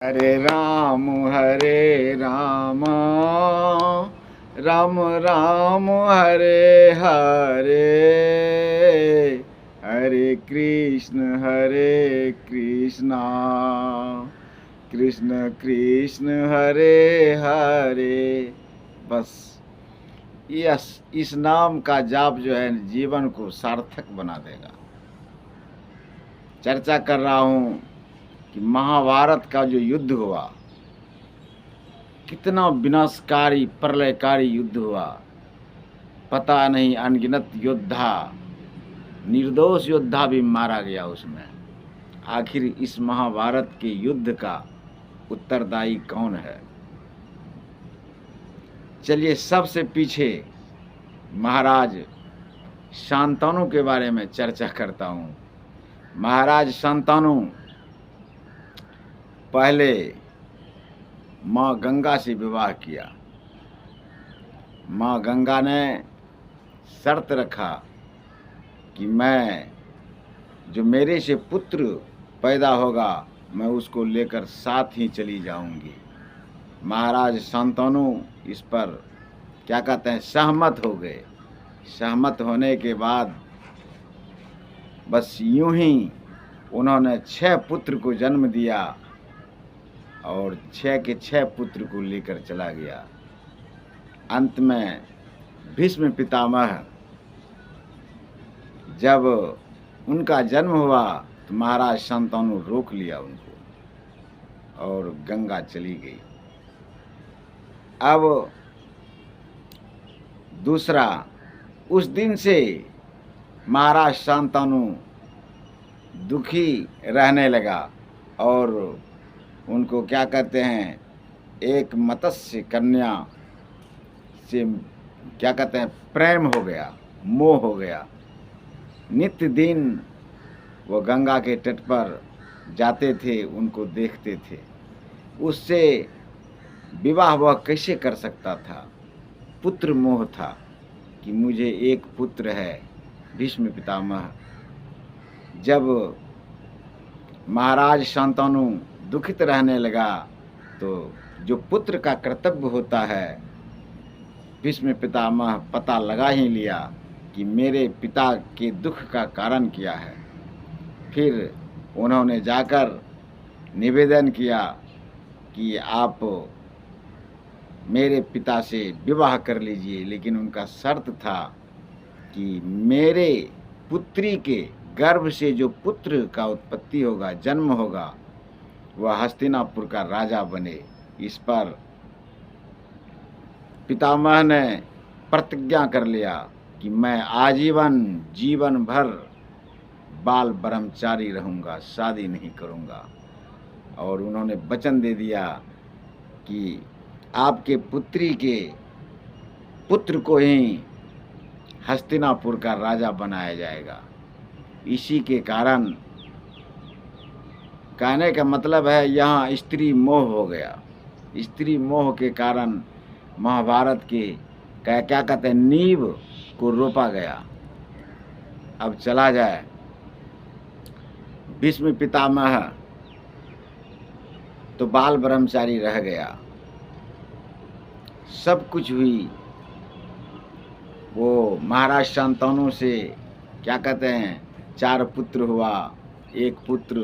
हरे राम राम राम हरे हरे, हरे कृष्ण कृष्ण कृष्ण हरे हरे। बस इस नाम का जाप जो है जीवन को सार्थक बना देगा। चर्चा कर रहा हूँ कि महाभारत का जो युद्ध हुआ, कितना विनाशकारी प्रलयकारी युद्ध हुआ। पता नहीं अनगिनत योद्धा, निर्दोष योद्धा भी मारा गया उसमें। आखिर इस महाभारत के युद्ध का उत्तरदायी कौन है? चलिए सबसे पीछे महाराज शांतनु के बारे में चर्चा करता हूँ। महाराज शांतनु पहले माँ गंगा से विवाह किया। माँ गंगा ने शर्त रखा कि मैं जो मेरे से पुत्र पैदा होगा मैं उसको लेकर साथ ही चली जाऊंगी। महाराज शांतनु इस पर क्या कहते हैं सहमत हो गए। सहमत होने के बाद बस यूं ही उन्होंने 6 पुत्र को जन्म दिया और 6 के 6 पुत्र को लेकर चला गया। अंत में भीष्म पितामह जब उनका जन्म हुआ तो महाराज शांतनु रोक लिया उनको और गंगा चली गई। अब दूसरा, उस दिन से महाराज शांतनु दुखी रहने लगा और उनको क्या कहते हैं एक मत्स्य कन्या से क्या कहते हैं प्रेम हो गया, मोह हो गया। नित्य दिन वो गंगा के तट पर जाते थे, उनको देखते थे। उससे विवाह वह कैसे कर सकता था? पुत्र मोह था कि मुझे एक पुत्र है। भीष्म पितामह जब महाराज शांतनु दुखित रहने लगा तो जो पुत्र का कर्तव्य होता है भीष्म पितामह पता लगा ही लिया कि मेरे पिता के दुख का कारण क्या है। फिर उन्होंने जाकर निवेदन किया कि आप मेरे पिता से विवाह कर लीजिए, लेकिन उनका शर्त था कि मेरे पुत्री के गर्भ से जो पुत्र का उत्पत्ति होगा, जन्म होगा, वह हस्तिनापुर का राजा बने। इस पर पितामह ने प्रतिज्ञा कर लिया कि मैं आजीवन जीवन भर बाल ब्रह्मचारी रहूँगा, शादी नहीं करूँगा। और उन्होंने वचन दे दिया कि आपके पुत्री के पुत्र को ही हस्तिनापुर का राजा बनाया जाएगा। इसी के कारण कहने का मतलब है यहाँ स्त्री मोह हो गया। स्त्री मोह के कारण महाभारत के क्या कहते हैं नींव को रोपा गया। अब चला जाए भीष्म पितामह तो बाल ब्रह्मचारी रह गया। सब कुछ हुई। वो महाराज शांतनु से क्या कहते हैं 4 पुत्र हुआ। एक पुत्र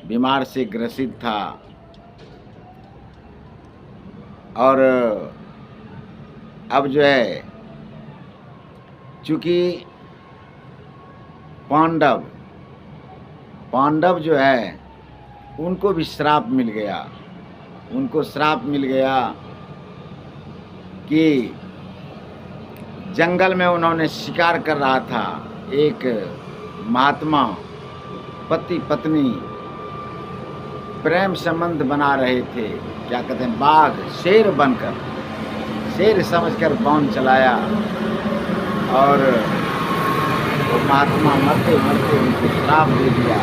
बीमार से ग्रसित था और अब जो है चूँकि पांडव जो है उनको भी श्राप मिल गया। उनको श्राप मिल गया कि जंगल में उन्होंने शिकार कर रहा था। एक महात्मा पति पत्नी प्रेम संबंध बना रहे थे। क्या कहते हैं बाघ शेर बनकर, शेर समझकर बाण चलाया और वो महात्मा मरते मरते उनको श्राप दे दिया।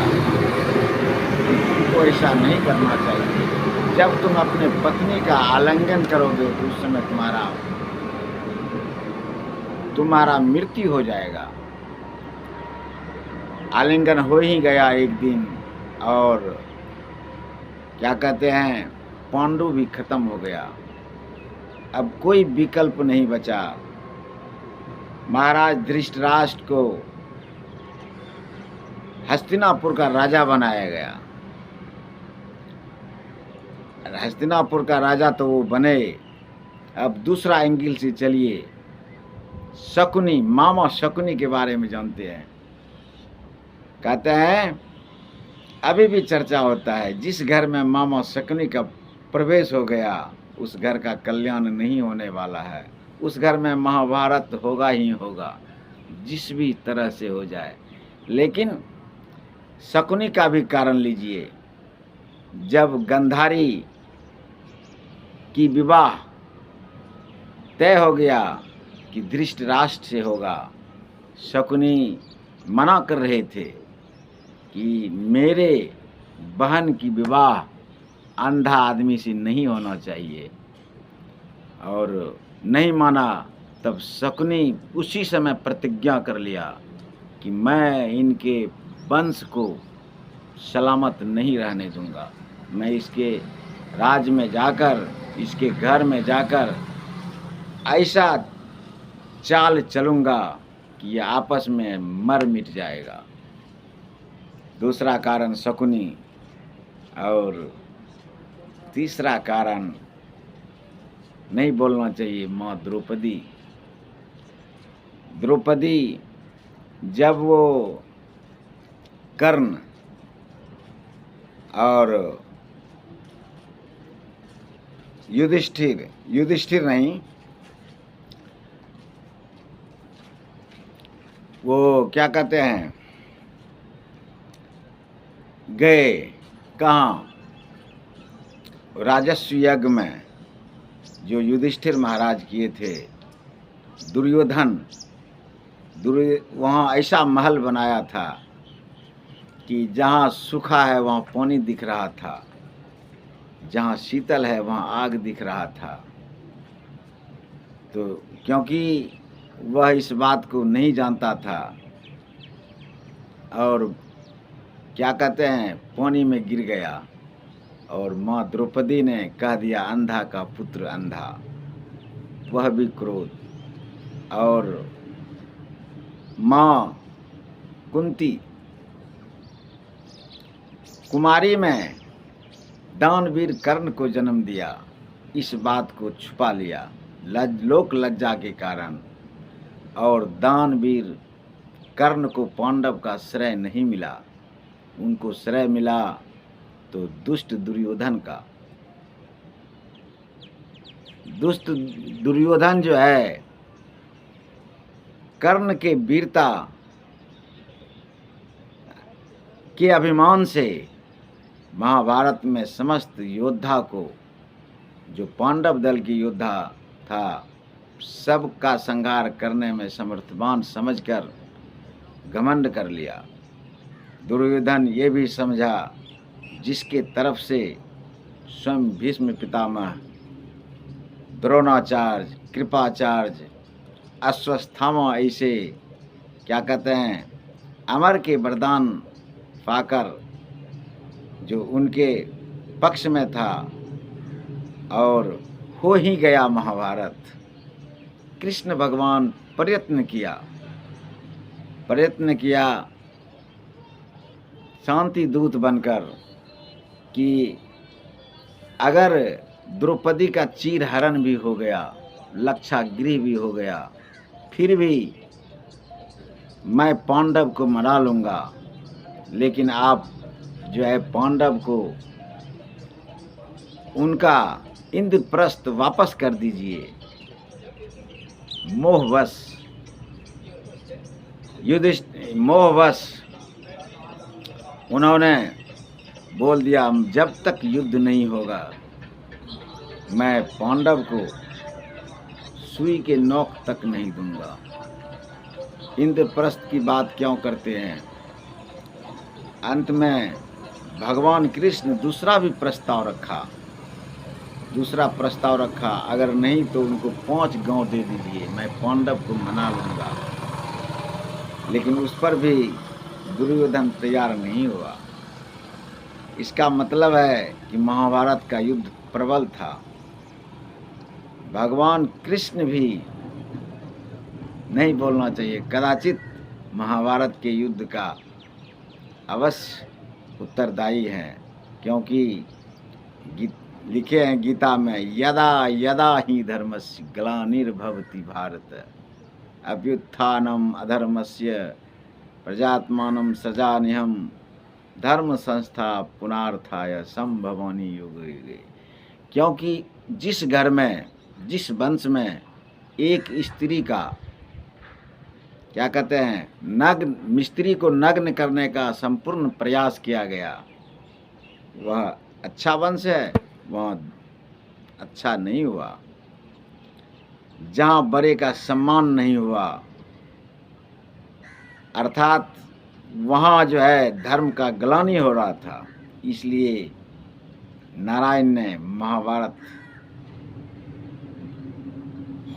तुमको ऐसा नहीं करना चाहिए। जब तुम अपने पत्नी का आलिंगन करोगे तो उस समय तुम्हारा मृत्यु हो जाएगा। आलिंगन हो ही गया एक दिन और क्या कहते हैं, पांडु भी खत्म हो गया। अब कोई विकल्प नहीं बचा। महाराज धृतराष्ट्र को हस्तिनापुर का राजा बनाया गया। हस्तिनापुर का राजा तो वो बने। अब दूसरा एंगल से चलिए, शकुनी, मामा शकुनी के बारे में जानते हैं। कहते हैं अभी भी चर्चा होता है, जिस घर में मामा शकुनी का प्रवेश हो गया उस घर का कल्याण नहीं होने वाला है। उस घर में महाभारत होगा ही होगा, जिस भी तरह से हो जाए। लेकिन शकुनी का भी कारण लीजिए। जब गंधारी की विवाह तय हो गया कि धृतराष्ट्र से होगा, शकुनी मना कर रहे थे कि मेरे बहन की विवाह अंधा आदमी से नहीं होना चाहिए, और नहीं माना। तब शकुनी उसी समय प्रतिज्ञा कर लिया कि मैं इनके वंश को सलामत नहीं रहने दूंगा। मैं इसके राज में जाकर, इसके घर में जाकर ऐसा चाल चलूँगा कि ये आपस में मर मिट जाएगा। दूसरा कारण शकुनी, और तीसरा कारण नहीं बोलना चाहिए, माँ द्रौपदी। द्रौपदी जब वो कर्ण और युधिष्ठिर नहीं, वो क्या कहते हैं, गए कहाँ, राजस्व यज्ञ में जो युधिष्ठिर महाराज किए थे। दुर्योधन वहाँ ऐसा महल बनाया था कि जहाँ सूखा है वहाँ पानी दिख रहा था, जहाँ शीतल है वहाँ आग दिख रहा था। तो क्योंकि वह इस बात को नहीं जानता था, और क्या कहते हैं, पानी में गिर गया, और माँ द्रौपदी ने कह दिया अंधा का पुत्र अंधा। वह भी क्रोध। और माँ कुंती कुमारी में दानवीर कर्ण को जन्म दिया, इस बात को छुपा लिया लोक लज्जा के कारण। और दानवीर कर्ण को पांडव का श्रेय नहीं मिला, उनको श्रेय मिला तो दुष्ट दुर्योधन का। दुष्ट दुर्योधन जो है, कर्ण के वीरता के अभिमान से महाभारत में समस्त योद्धा को, जो पांडव दल की योद्धा था, सबका संहार करने में समर्थवान समझकर घमंड कर लिया। दुर्योधन ये भी समझा जिसके तरफ से स्वयं भीष्म पितामह, द्रोणाचार्य, कृपाचार्य, अश्वत्थामा ऐसे क्या कहते हैं अमर के वरदान पाकर जो उनके पक्ष में था, और हो ही गया महाभारत। कृष्ण भगवान प्रयत्न किया शांति दूत बनकर कि अगर द्रौपदी का चीरहरण भी हो गया, लक्षागृह भी हो गया, फिर भी मैं पांडव को मना लूँगा, लेकिन आप जो है पांडव को उनका इंद्रप्रस्थ वापस कर दीजिए। मोहवश उन्होंने बोल दिया जब तक युद्ध नहीं होगा मैं पांडव को सुई के नोक तक नहीं दूंगा। इंद्रप्रस्थ की बात क्यों करते हैं? अंत में भगवान कृष्ण दूसरा प्रस्ताव रखा, अगर नहीं तो उनको 5 गांव दे दीजिए, मैं पांडव को मना लूँगा। लेकिन उस पर भी दुर्योधन तैयार नहीं हुआ। इसका मतलब है कि महाभारत का युद्ध प्रबल था। भगवान कृष्ण भी नहीं बोलना चाहिए, कदाचित महाभारत के युद्ध का अवश्य उत्तरदायी है, क्योंकि लिखे हैं गीता में, यदा यदा ही धर्मस्य ग्लानिर्भवति भारत अभ्युत्थानम अधर्मस्य प्रजात्मानं सृजाम्यहं धर्म संस्था पुनर्थाय संभवामि युगे युगे। क्योंकि जिस घर में, जिस वंश में एक स्त्री का, क्या कहते हैं, नग्न स्त्री को नग्न करने का संपूर्ण प्रयास किया गया, वह अच्छा वंश है, वह अच्छा नहीं हुआ। जहाँ बड़े का सम्मान नहीं हुआ, अर्थात वहाँ जो है धर्म का ग्लानि हो रहा था, इसलिए नारायण ने महाभारत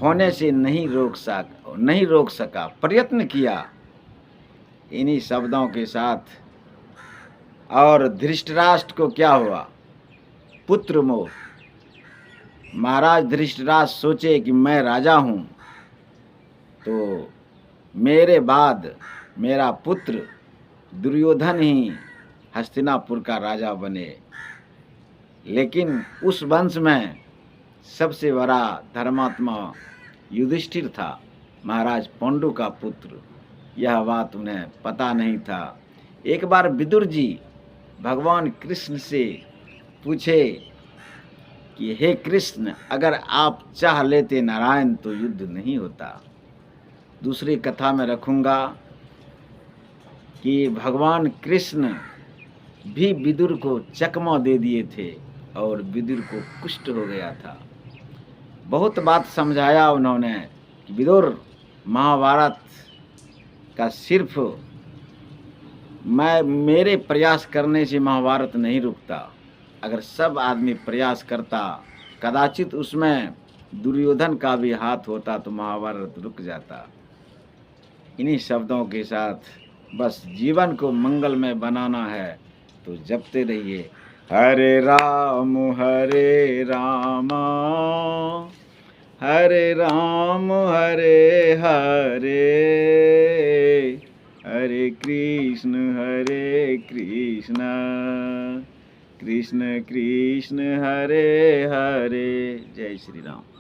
होने से नहीं रोक सका, प्रयत्न किया। इन्हीं शब्दों के साथ, और धृतराष्ट्र को क्या हुआ, पुत्र मोह। महाराज धृतराष्ट्र सोचे कि मैं राजा हूँ तो मेरे बाद मेरा पुत्र दुर्योधन ही हस्तिनापुर का राजा बने। लेकिन उस वंश में सबसे बड़ा धर्मात्मा युधिष्ठिर था, महाराज पांडु का पुत्र। यह बात उन्हें पता नहीं था। एक बार विदुर जी भगवान कृष्ण से पूछे कि हे कृष्ण, अगर आप चाह लेते नारायण तो युद्ध नहीं होता। दूसरी कथा में रखूँगा कि भगवान कृष्ण भी विदुर को चकमा दे दिए थे और विदुर को कुष्ठ हो गया था। बहुत बात समझाया उन्होंने कि विदुर, महाभारत का सिर्फ मेरे प्रयास करने से महाभारत नहीं रुकता। अगर सब आदमी प्रयास करता, कदाचित उसमें दुर्योधन का भी हाथ होता तो महाभारत रुक जाता। इन्हीं शब्दों के साथ बस जीवन को मंगलमय बनाना है तो जपते रहिए, हरे राम हरे राम हरे हरे, हरे कृष्ण कृष्ण कृष्ण हरे हरे। जय श्री राम।